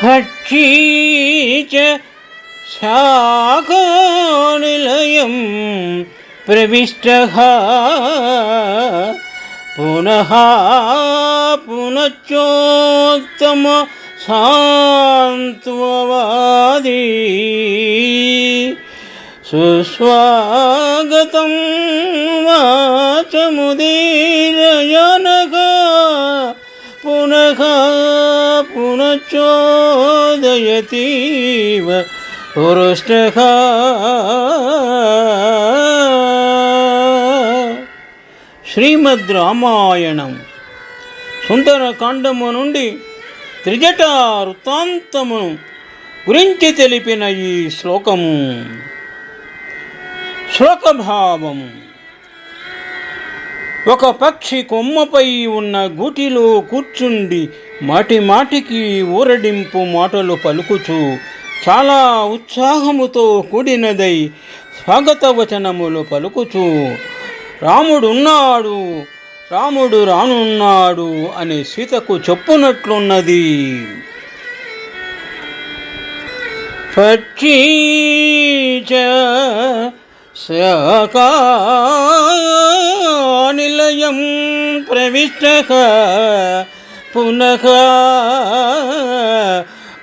పక్షీ చ శాఖానిలయం ప్రవిష్టః పునః పునశ్చోత్తమ సాంత్వవాది సుస్వాగతం వాచముదీరయనః పునః పునశ్చోదయతీవ పురుష్టః. శ్రీమద్ రామాయణం సుందరకాండము నుండి త్రిజటా వృత్తాంతమును గురించి తెలిపిన ఈ శ్లోకము. శ్లోకభావము. ఒక పక్షి కొమ్మపై ఉన్న గూటిలో కూర్చుండి మాటి మాటికి ఊరడింపు మాటలు పలుకుచూ చాలా ఉత్సాహముతో కూడినదై స్వాగతవచనములు పలుకుచూ రాముడున్నాడు, రాముడు రానున్నాడు అని సీతకు చెప్పునట్లున్నది. పక్షీ చ శాఖానిలయం ప్రవిష్టః పునః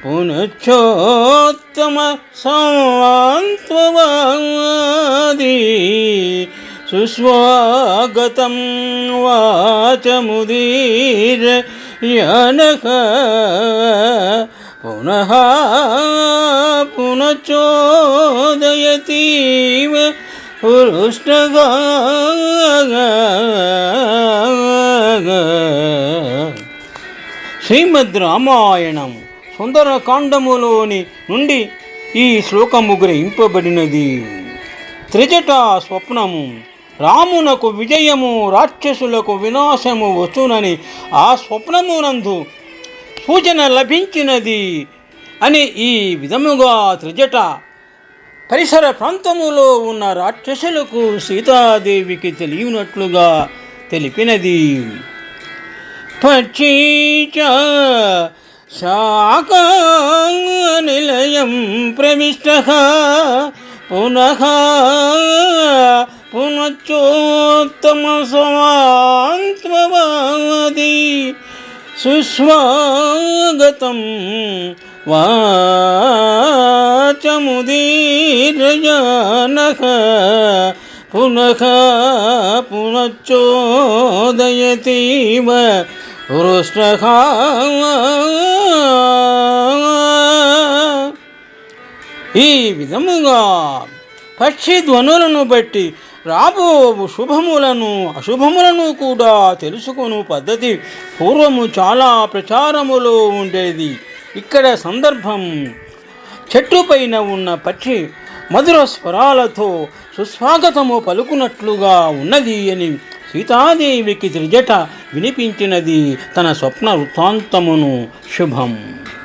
పునశ్చోత్తమ సాంత్వవాది సుస్వాగతం వాచముదీరయనః పునః పునశ్చోదయతీవ పురుష్టః. శ్రీమద్ రామాయణం సుందరకాండములోని నుండి ఈ శ్లోకము గ్రహింపబడినది. త్రిజట స్వప్నము. రామునకు విజయము, రాక్షసులకు వినాశము వచ్చునని ఆ స్వప్నమునందు సూచన లభించినది అని ఈ విధముగా త్రిజట పరిసర ప్రాంతములో ఉన్న రాక్షసులకు సీతాదేవికి తెలియనట్లుగా తెలిపినది. పక్షీ చ శాఖానిలయం ప్రవిష్టః పునః పునశ్చోత్తమ సాంత్వవాది సుస్వాగతం వాచముదీరయనః పునః పునశ్చోదయతీవ పురుష్టః. ఈ విధముగా పక్షి ధ్వనులను బట్టి రాబోవు శుభములను అశుభములను కూడా తెలుసుకుని పద్ధతి పూర్వము చాలా ప్రచారములో ఉండేది. ఇక్కడ సందర్భం చెట్టుపైన ఉన్న పక్షి మధుర స్వరాలతో సుస్వాగతము పలుకునట్లుగా ఉన్నది అని సీతాదేవికి త్రిజట వినిపించినది తన స్వప్న వృత్తాంతమును. శుభం.